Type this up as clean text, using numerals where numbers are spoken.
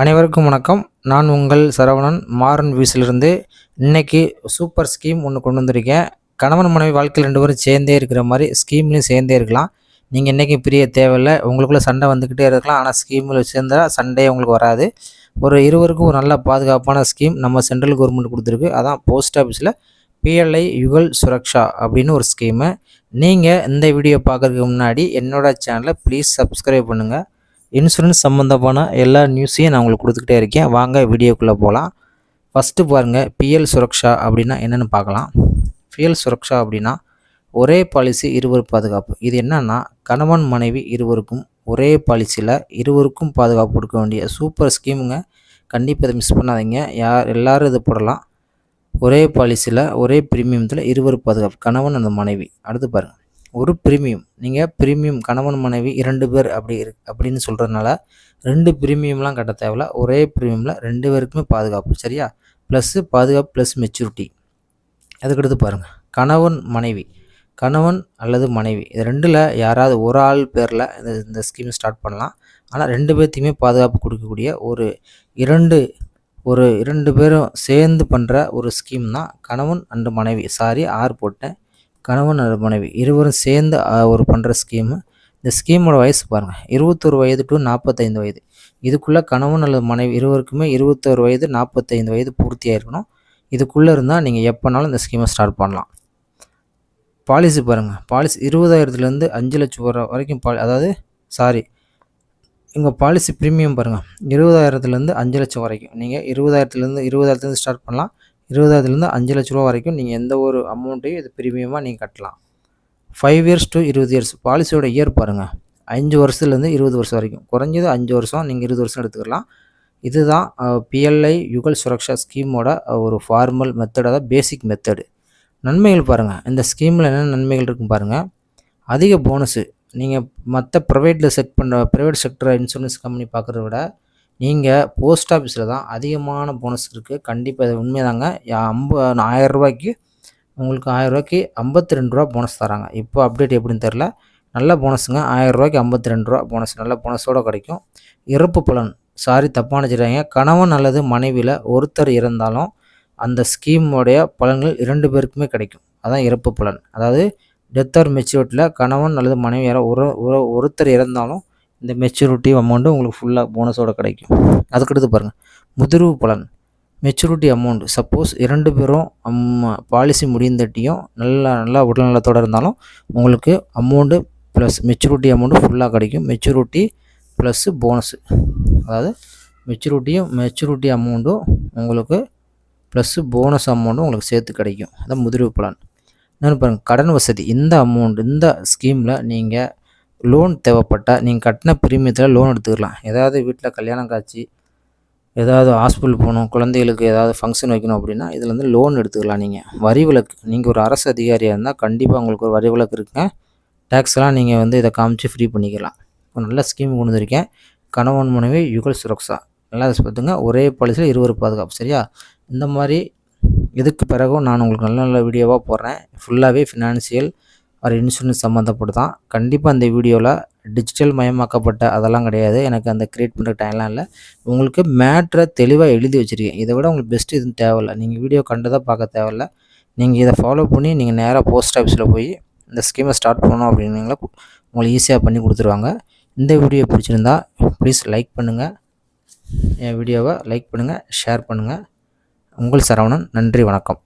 அனைவருக்கும் வணக்கம். நான் உங்கள் சரவணன் மாறன் வீசிலிருந்து. இன்னைக்கு சூப்பர் ஸ்கீம் ஒன்று கொண்டு வந்திருக்கேன். கணவன் மனைவி வாழ்க்கையில் 2 பேரும் சேர்ந்தே இருக்கிற மாதிரி ஸ்கீம்லையும் சேர்ந்தே இருக்கலாம். நீங்கள் என்றைக்கும் பிரிய தேவையில்லை. உங்களுக்குள்ளே சண்டை வந்துக்கிட்டே இருக்கலாம். ஆனால் ஸ்கீமில் சேர்ந்தால் சண்டையே உங்களுக்கு வராது. ஒரு இருவருக்கும் ஒரு நல்ல பாதுகாப்பான ஸ்கீம் நம்ம சென்ட்ரல் கவர்மெண்ட் கொடுத்துருக்கு. அதான் போஸ்ட் ஆஃபீஸில் PLI யுகல் சுரக்ஷா அப்படின்னு ஒரு ஸ்கீமு. நீங்கள் இந்த வீடியோ பார்க்குறதுக்கு முன்னாடி என்னோடய சேனலை ப்ளீஸ் சப்ஸ்கிரைப் பண்ணுங்கள். இன்சூரன்ஸ் சம்மந்தமான எல்லா நியூஸையும் நான் உங்களுக்கு கொடுத்துக்கிட்டே இருக்கேன். வாங்க வீடியோக்குள்ளே போகலாம். ஃபஸ்ட்டு பாருங்கள், PL சுரக்ஷா அப்படின்னா என்னென்னு பார்க்கலாம். PL சுரக்ஷா அப்படின்னா ஒரே பாலிசி இருவர் பாதுகாப்பு. இது என்னன்னா கணவன் மனைவி இருவருக்கும் ஒரே பாலிசியில் இருவருக்கும் பாதுகாப்பு கொடுக்க வேண்டிய சூப்பர் ஸ்கீமுங்க. கண்டிப்பாக இதை மிஸ் பண்ணாதீங்க. எல்லோரும் இது போடலாம். ஒரே பாலிசியில் ஒரே ப்ரீமியத்தில் இருவர் பாதுகாப்பு, கணவன் அந்த மனைவி. அடுத்து பாருங்கள், ஒரு ப்ரீமியம். நீங்கள் ப்ரீமியம் கணவன் மனைவி 2 பேர் அப்படின்னு சொல்கிறதுனால 2 ப்ரீமியம்லாம் கட்ட தேவையில்ல. ஒரே ப்ரீமியமில் 2 பேருக்குமே பாதுகாப்பு, சரியா? ப்ளஸ்ஸு பாதுகாப்பு ப்ளஸ் மெச்சூரிட்டி. அதுக்கடுத்து பாருங்கள், கணவன் அல்லது மனைவி இது 2ல் யாராவது ஒரு ஆள் பேரில் இந்த ஸ்கீம் ஸ்டார்ட் பண்ணலாம். ஆனால் 2 பேர்த்தையுமே பாதுகாப்பு கொடுக்கக்கூடிய ஒரு 2 பேரும் சேர்ந்து பண்ணுற ஒரு ஸ்கீம் தான் கணவன் அண்டு மனைவி. ஆர் போட்டேன். கணவன் அல்லது மனைவி இருவரும் சேர்ந்து ஒரு பண்ணுற ஸ்கீமு. இந்த ஸ்கீமோட வயசு பாருங்கள், 21 வயது டு 45 வயது. இதுக்குள்ளே கணவன் அல்லது மனைவி இருவருக்குமே 21 வயது 45 வயது பூர்த்தியாக இருக்கணும். இதுக்குள்ளே இருந்தால் நீங்கள் எப்போனாலும் இந்த ஸ்கீமை ஸ்டார்ட் பண்ணலாம். பாலிசி பாருங்கள், பாலிசி 20,000லேருந்து 5 லட்சம் வரைக்கும் உங்கள் பாலிசி ப்ரீமியம் பாருங்கள், 20,000லேருந்து 5 லட்சம் வரைக்கும். நீங்கள் 20,000லேருந்து ஸ்டார்ட் பண்ணலாம். 20,000லேருந்து 5 லட்ச ரூபா வரைக்கும் நீங்கள் எந்த ஒரு அமௌண்ட்டையும் இது ப்ரீமியமாக நீங்கள் கட்டலாம். 5 இயர்ஸ் டு 20 இயர்ஸ். பாலிசியோட இயர் பாருங்கள், 5 வருஷத்துலேருந்து 20 வருஷம் வரைக்கும். குறைஞ்சது 5 வருஷம், நீங்கள் 20 வருஷம் எடுத்துக்கலாம். இதுதான் PLI யுகல் சுரக்ஷா ஸ்கீமோட ஒரு ஃபார்மல் மெத்தட், அதாவது பேசிக் மெத்தடு. நன்மைகள் பாருங்கள், இந்த ஸ்கீமில் என்னென்ன நன்மைகள் இருக்குன்னு பாருங்கள். அதிக போனஸு. நீங்கள் மற்ற ப்ரைவேட் செக்டர் இன்சூரன்ஸ் கம்பெனி பார்க்குறத விட நீங்கள் போஸ்ட் ஆஃபீஸில் தான் அதிகமான போனஸ் இருக்குது. கண்டிப்பாக இது உண்மைதாங்க. 1000 ரூபாய்க்கு உங்களுக்கு 1000 ரூபாய்க்கு 52 ரூபா போனஸ் தராங்க. இப்போ அப்டேட் எப்படின்னு தெரில. நல்ல போனஸுங்க. 1000 ரூபாய்க்கு 52 ரூபா போனஸ், நல்ல போனஸோடு கிடைக்கும். இறப்பு பலன் தப்பான வச்சுருக்காங்க. கணவன் அல்லது மனைவியில் ஒருத்தர் இறந்தாலும் அந்த ஸ்கீமோடைய பலன்கள் 2 பேருக்குமே கிடைக்கும். அதான் இறப்பு பலன். அதாவது டெத் ஆர் மெச்சூரிட்டியில் கணவன் அல்லது மனைவி ஒருத்தர் இறந்தாலும் இந்த மெச்சூரிட்டி அமௌண்ட்டு உங்களுக்கு ஃபுல்லாக போனஸோடு கிடைக்கும். அதுக்கடுத்து பாருங்கள், முதிர்வு பலன். மெச்சூரிட்டி அமௌண்ட்டு சப்போஸ் 2 பேரும் பாலிசி முடிந்தட்டியும் நல்லா உடல்நலத்தோடு இருந்தாலும் உங்களுக்கு அமௌண்ட்டு ப்ளஸ் மெச்சூரிட்டி அமௌண்ட்டு ஃபுல்லாக கிடைக்கும். மெச்சூரிட்டி ப்ளஸ்ஸு போனஸு, அதாவது மெச்சூரிட்டி அமௌண்ட்டும் உங்களுக்கு ப்ளஸ்ஸு போனஸ் அமௌண்ட்டும் உங்களுக்கு சேர்த்து கிடைக்கும். அதான் முதிர்வு பலன். இன்னொன்று பாருங்கள், கடன் வசதி. இந்த ஸ்கீமில் நீங்கள் லோன் தேவைப்பட்டால் நீங்கள் கட்டின ப்ரீமியத்தில் லோன் எடுத்துக்கலாம். ஏதாவது வீட்டில் கல்யாணம் காட்சி, ஏதாவது ஹாஸ்பிட்டல் போகணும், குழந்தைகளுக்கு ஏதாவது ஃபங்க்ஷன் வைக்கணும் அப்படின்னா இதில் வந்து லோன் எடுத்துக்கலாம். வரி விலக்கு, நீங்கள் ஒரு அரசு அதிகாரியாக இருந்தால் கண்டிப்பாக உங்களுக்கு ஒரு வரி விலக்கு இருக்குங்க. டேக்ஸ்லாம் நீங்கள் இதை காமிச்சு ஃப்ரீ பண்ணிக்கலாம். இப்போ நல்ல ஸ்கீம் கொண்டு வந்திருக்கேன். கணவன் மனைவி யுகல் சுரக்ஷா. நல்லா பார்த்துங்க, ஒரே பாலிசியில் இருவர் பாதுகாப்பு, சரியா? இந்த மாதிரி இதுக்கு பிறகும் நான் உங்களுக்கு நல்ல வீடியோவாக போடுறேன். ஃபுல்லாகவே ஃபினான்ஷியல் ஒரு இன்சூரன்ஸ் சம்மந்தப்பட்டு தான். கண்டிப்பாக அந்த வீடியோவில் டிஜிட்டல் மயமாக்கப்பட்ட அதெல்லாம் கிடையாது. எனக்கு அந்த க்ரியேட் பண்ணுற டைம்லாம் இல்லை. உங்களுக்கு மேட்ரை தெளிவாக எழுதி வச்சுருக்கேன். இதை விட உங்களுக்கு பெஸ்ட்டு எதுவும் தேவையில்லை. நீங்கள் வீடியோ கண்டதாக பார்க்க தேவையில்ல. நீங்கள் இதை ஃபாலோ பண்ணி நீங்கள் நேராக போஸ்ட் ஆஃபீஸில் போய் இந்த ஸ்கீமை ஸ்டார்ட் பண்ணணும் அப்படின்னீங்களா உங்களுக்கு ஈஸியாக பண்ணி கொடுத்துருவாங்க. இந்த வீடியோ பிடிச்சிருந்தா ப்ளீஸ் லைக் பண்ணுங்கள். என் வீடியோவை லைக் பண்ணுங்கள், ஷேர் பண்ணுங்கள். உங்கள் சரவணன். நன்றி, வணக்கம்.